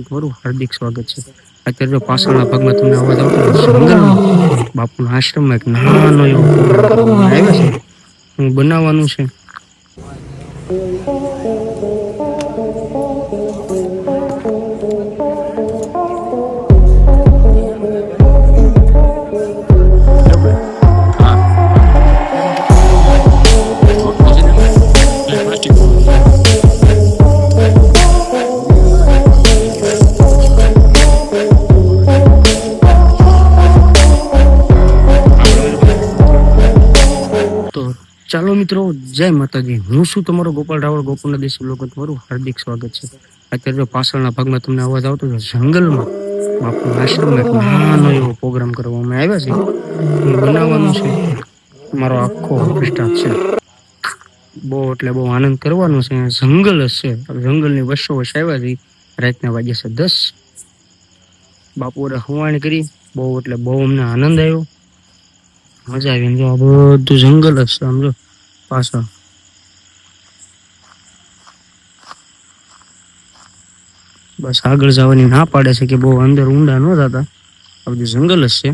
તમારું હાર્દિક સ્વાગત છે. અત્યારે જો પાછળના ભાગમાં તમને અવાજ આવતો હોય જંગલમાં બાપુના આશ્રમમાં એક નાનો એવો પ્રોગ્રામ કરવામાં આવ્યો છે. હું બનાવવાનું છે. તો ચાલો મિત્રો, જય માતાજી. હું શું તમારો ગોપાલ રાવળ, ગોકુળના દેશી લોકો તમારું હાર્દિક સ્વાગત છે. અત્યારે જો પાછળના ભાગમાં તમને અવાજ આવતો હોય જંગલમાં બાપુના આશ્રમમાં એક નાનો એવો પ્રોગ્રામ કરવામાં આવ્યો છે. હું બનાવવાનું છે. મારો આખો સ્ટાફ છે. બહુ એટલે બહુ આનંદ કરવાનો છે. જંગલ જ છે. જંગલની વચ્ચો વચ્ચે આવ્યા છે. રાતના વાગ્યા છે 10. બાપુએ હવાણી કરી. બહુ એટલે બહુ અમને આનંદ આવ્યો, મજા આવી. જો આ બધું જંગલ જ છે. આમ જો પાછળ બસ આગળ જવાની ના પાડે છે કે બહુ અંદર ઊંડા ન જતા. આ બધું જંગલ જ છે.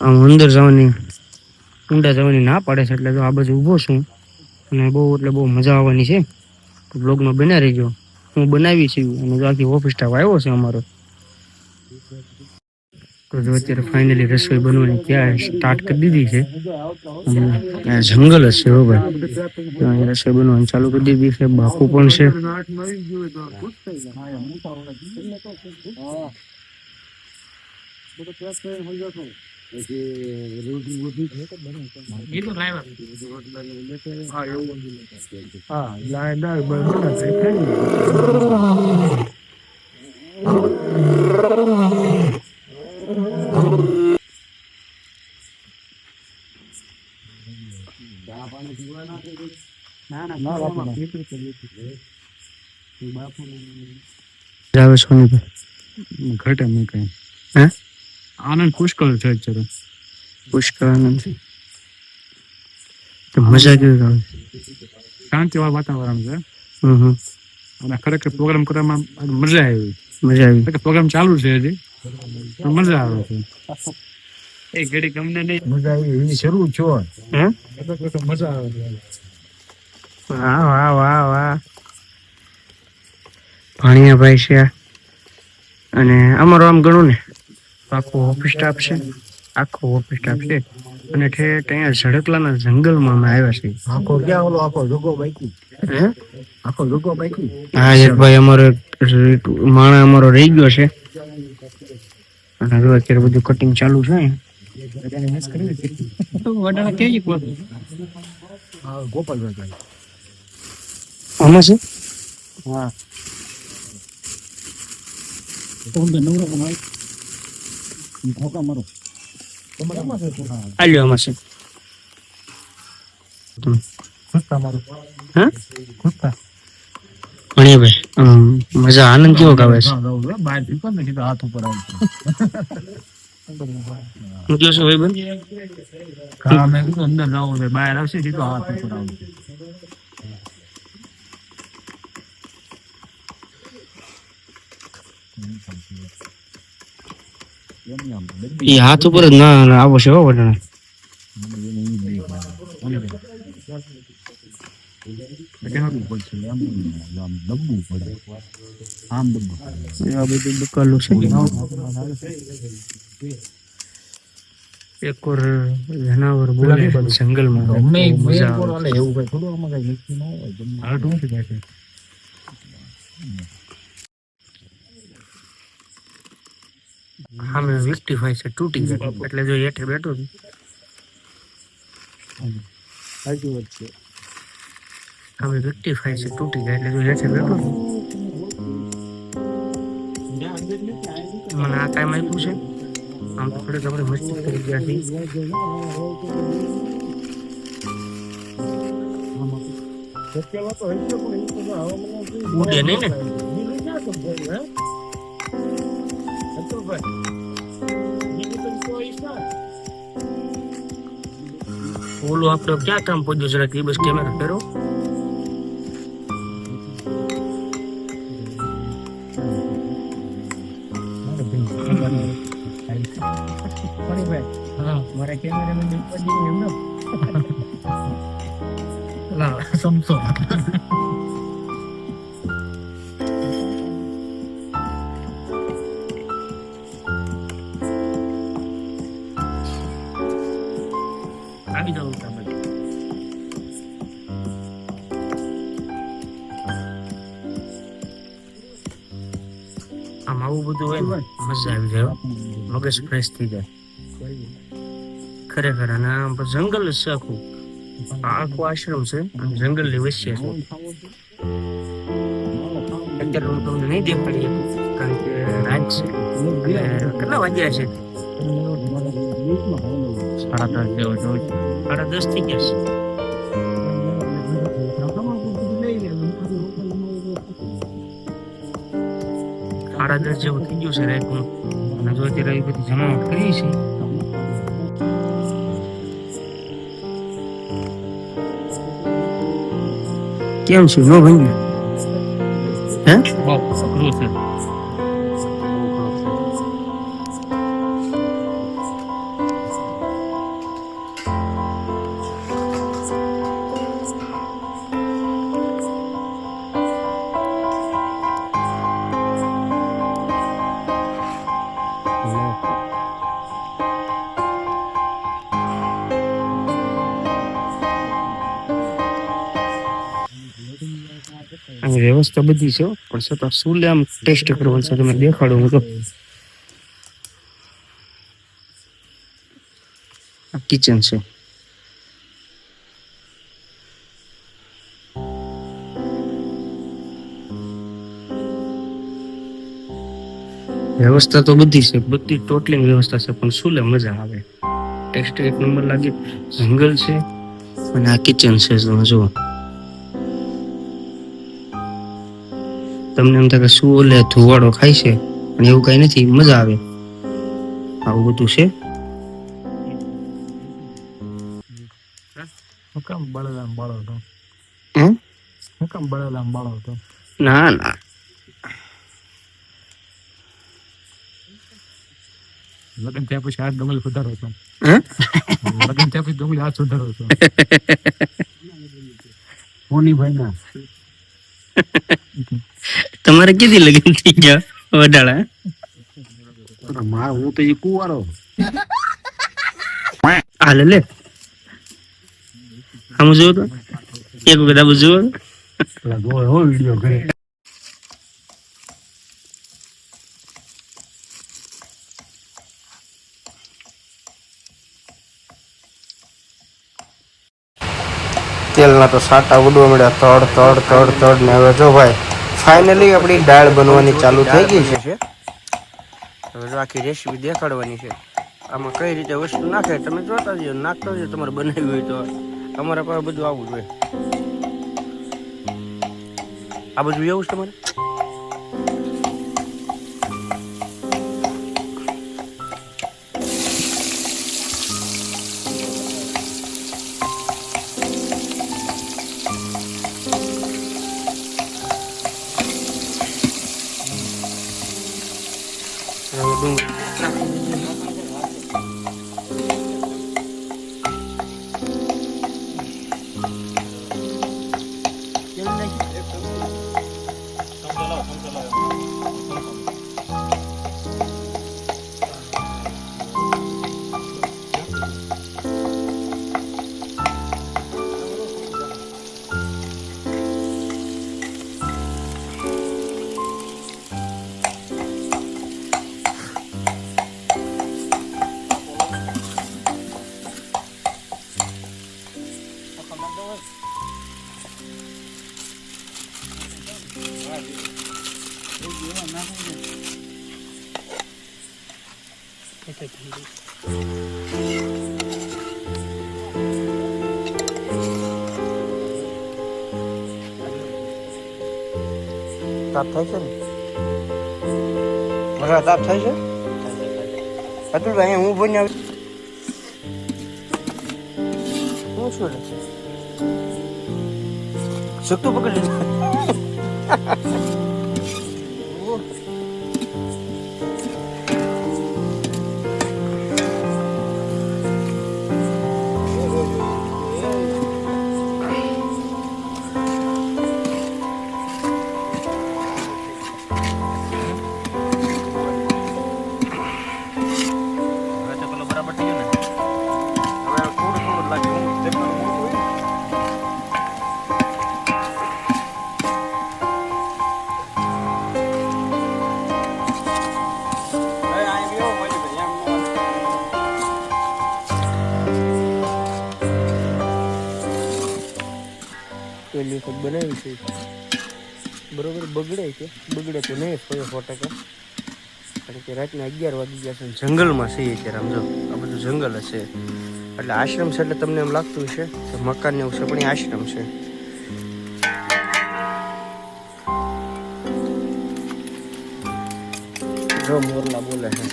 આમ અંદર જવાની ઊંડા જવાની ના પાડે છે. એટલે જો આ બાજુ ઊભો છું અને બહુ એટલે બહુ મજા આવવાની છે. બ્લોગમાં બના રહીજો. હું બનાવી છું અને જો આખી ઓફિસ સ્ટાફ આવ્યો છે અમારો. તો જો અત્યારે ફાઇનલી રસોઈ બનવાની ત્યાં સ્ટાર્ટ કરી દીધી છે. જંગલ જ છે હો ભાઈ. અહીં રસોઈ બનવાની ચાલુ કરી દીધી છે. બાપુ પણ છે. ઘટે નહીં કઈ. હે આનંદ પુષ્કળ છે. અત્યારે પુષ્કળ આનંદ છે. તો મજા કેવી આવે? શાંતિવાળું વાતાવરણ છે. અને ખરેખર પ્રોગ્રામ કરવામાં મજા આવી. પ્રોગ્રામ ચાલુ છે હજી, પણ મજા આવે છે. એ ઘડી ગમને નહીં મજા આવી શરૂ છો. હે મજા આવે. વાહ વાહ વાહ વાહ. ભાણિયાભાઈ છે અને અમારો આમ ગણું ને આખો ઓફિસ સ્ટાફ છે. આખો ઓફિસ સ્ટાફ છે અને ઠેઠ અહીંયા ઝડકલાના જંગલમાં અમે આવ્યા છીએ. આખો ક્યાં ઓલો આખો જોગો બાકી? હે આખો જોગો બાકી? હા એક ભાઈ અમારો માણા અમારો રહી ગયો છે અને જો અત્યારે બધું કટિંગ ચાલુ છે. ગોપાલભાઈ આમાં છે. હા આલ્યો આમાં છે. મજા આનંદ કેવો આવે છે? હાથ ઉપર અંદર જવું બહાર આવશે સીધો હાથ ઉપર આવશે. એ હાથ ઉપર જ ના આવો છે હો વડાણા. એક ઓર જનાવર બોલે જંગલમાં મજા આવે એવું કઈ થોડું આમાં કઈ નક્કી ન હોય. હા મેં વિક્ટિફાઈ છે તૂટી ગયો એટલે જો હેઠે બેઠો સાચી વાત છે. હવે વિક્ટિફાઈ છે તૂટી ગયા એટલે જો હેઠે બેઠો મને આ કામ આપ્યું છે. આમ તો થોડીક આપણે મસ્તી કરી ગયા છીએ. ઉડે નહીં ને ઓલું આપણે ક્યાં કામ પહોંચ્યું? જરા બસ કેમેરા ફેરો. સમસો આવી જાવ તમે. આમ આવું બધું હોય ને મજા આવી જાય હો. મગજ ફ્રેશ થઈ જાય ખરેખર. અને આમ જંગલ જ છે આખું. આખું આશ્રમ છે અને જંગલ ની વચ્ચે છે. અત્યારે હું તમને નહીં દેખાડી શકું કારણ કે રાત છે. અને કેટલા વાગ્યા છે? 10:30 જેવો જો. 10:30 થઈ ગયા છે. 10:30 જેવું થઈ ગયું છે રાતનું. અને જો અત્યારે આવી બધી જમાવટ કરી છે. કેમ છે નો ભાઈ? હે બહુ અઘરું છે. આમ વ્યવસ્થા બધી છે પણ છતાં શું લે આમ ટેસ્ટ કરવાનું છે. તમે દેખાડો હું તો. આ કિચન છે. વ્યવસ્થા તો બધી છે, બધી ટોટલી વ્યવસ્થા છે પણ શું લે મજા આવે. ટેસ્ટ એક નંબર લાગે. જંગલ છે અને આ કિચન છે. તમે જુઓ, તમને એમ થાય કે શું ઓલે ધુવાડો ખાય છે પણ એવું કઈ નથી. મજા આવે. આવું બધું છે. હુકમ બળેલામ બાળો હતો. હે હુકમ બળેલામ બાળો હતો. ના ના લગ્ન થયા પછી હાથ ડુંગળી સુધારો હતો. હે લગ્ન થયા પછી ડુંગળી હાથ સુધારો હતો. હોની ભાઈ ના તમારે કીધી લગન થઈ ગયા વડાળા? માર હું તો કુવારો. હાલે લે આમ જોવો તો એક વખત આમ જુઓ. હો વિડીયો કરે. તેલના તો સાટા ઉડવા મળ્યા. તડ તડ તડ તડ ને હવે જો ભાઈ ફાઇનલી આપણી દાળ બનવાની ચાલુ થઈ ગઈ છે. હવે જો આખી રેસીપી દેખાડવાની છે. આમાં કઈ રીતે વસ્તુ નાખે તમે જોતા જજો, નાખતા જજો. તમારે બનાવ્યું હોય તો અમારા પાસે બધું આવું જોઈએ. આ બધું એવું છે તમારે. તાપ થાય છે ને? મારા તાપ થાય છે? અતુલભાઈ હું બોને આવી હું છું ને સખ્તું પકડી લીધું. જૂની વખત બનાવી છે બરોબર. બગડે તો નહીં 100%, કારણ કે રાતના 11 વાગી ગયા છે અને જંગલમાં છીએ અત્યારે. આમ જો આ બધું જંગલ હશે એટલે આશ્રમ છે, એટલે તમને એમ લાગતું હશે કે મકાન ને એવું છે, પણ એ આશ્રમ છે. જો મોરલા બોલે છે.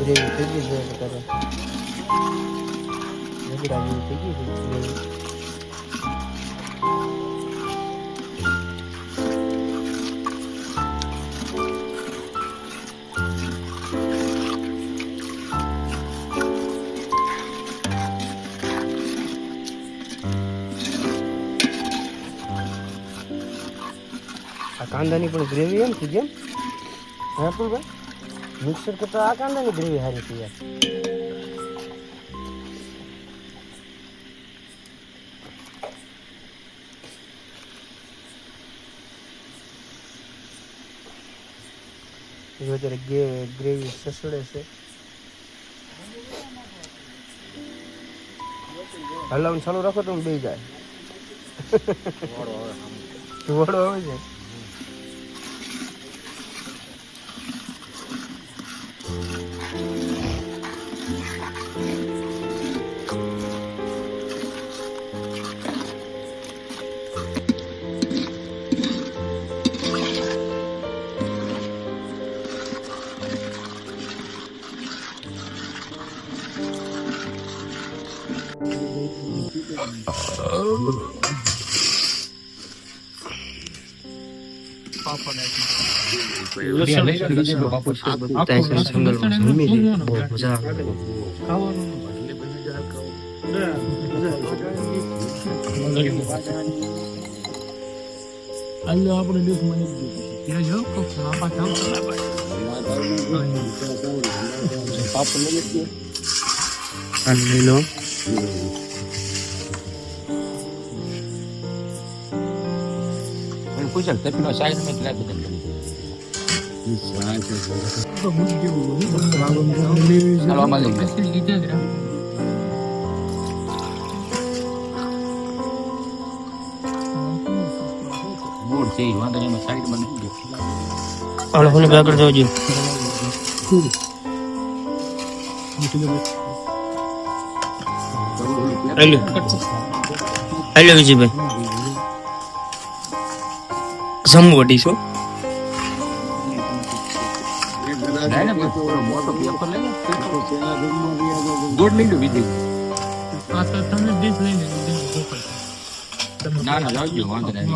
ગ્રેવી થઈ ગઈ છે અત્યારે. રગડા જેવી થઈ ગઈ છે ગ્રેવી. આ કાંદાની પણ ગ્રેવી એમ થઈ જેમ હા ભાઈ મિક્સર કરતા આ કાંદાની ગ્રેવી સારી થઈ યાર. અત્યારે ગ્રેવી સસડે છે. હલાવવાનું ચાલુ રાખો તો બે જાય. વડો આવે છે. પૂછલ તપીનો સાઈડ માં લાગે મૂળ છે વાંધો નહીં સાઈડ માં નહીં હાલો હું આગળ જાવ છું. હેલો વિજયભાઈ સમવડી છો મોટો પેપર લઈ ગોળ લઈ લો બીજું ના ના લાવજો વાંધો નહીં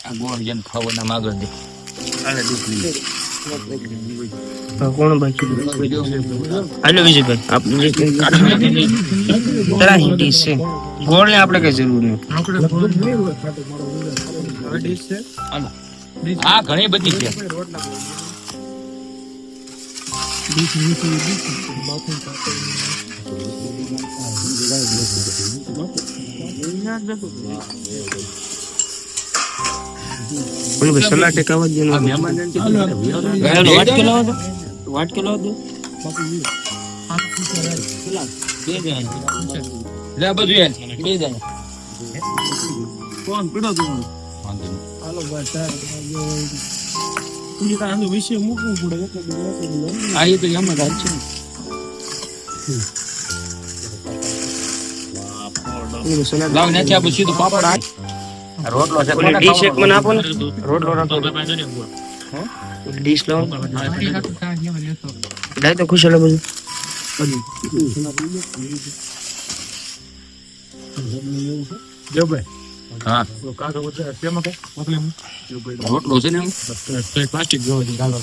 આ ગોળ જેને ખાવાના માગળ દે કોણ બાકી હાલો વિજયભાઈ આપણે તરા હિટી છે ગોળ ને આપણે કઈ જરૂર નહીં. હા ઘણી બધી છે સલાડ ટેકાવા જ વાટ કે લાવો લે બધું બે જાય કોણ પીડો તું હાલો ભાઈ વિશે મૂકવું પડે આ એ તો એમ જ હાલ છે લાવ નાખી આપું સીધું પાપડ આ રોટલો છે ડીશ એક મને આપો ને રોટલો રાખો ડીશ લાવો દાય તો ખુશ બધું હા રોટલો છે ને પ્લાસ્ટિક જોવો છે ચાલો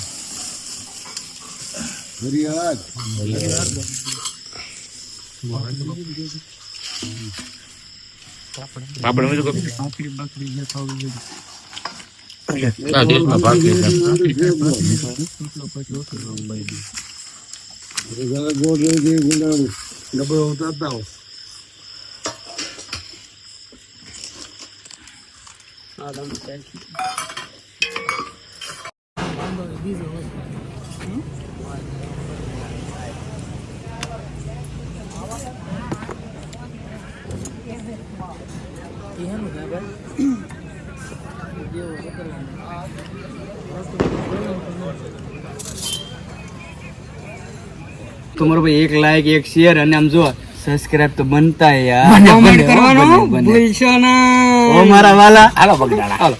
પાપડ મેં તો બાકરી જે ખાવું આ દેશમાં ભાગી છે. તમારો ભાઈ 1 લાઈક 1 શેર અને આમ જો સબસ્ક્રાઇબ તો બનતા યાર મને કમેન્ટ કરવાનો બને. ભૂલશો ના. ઓ મારા વાલા હાલો બગડાણા. હાલો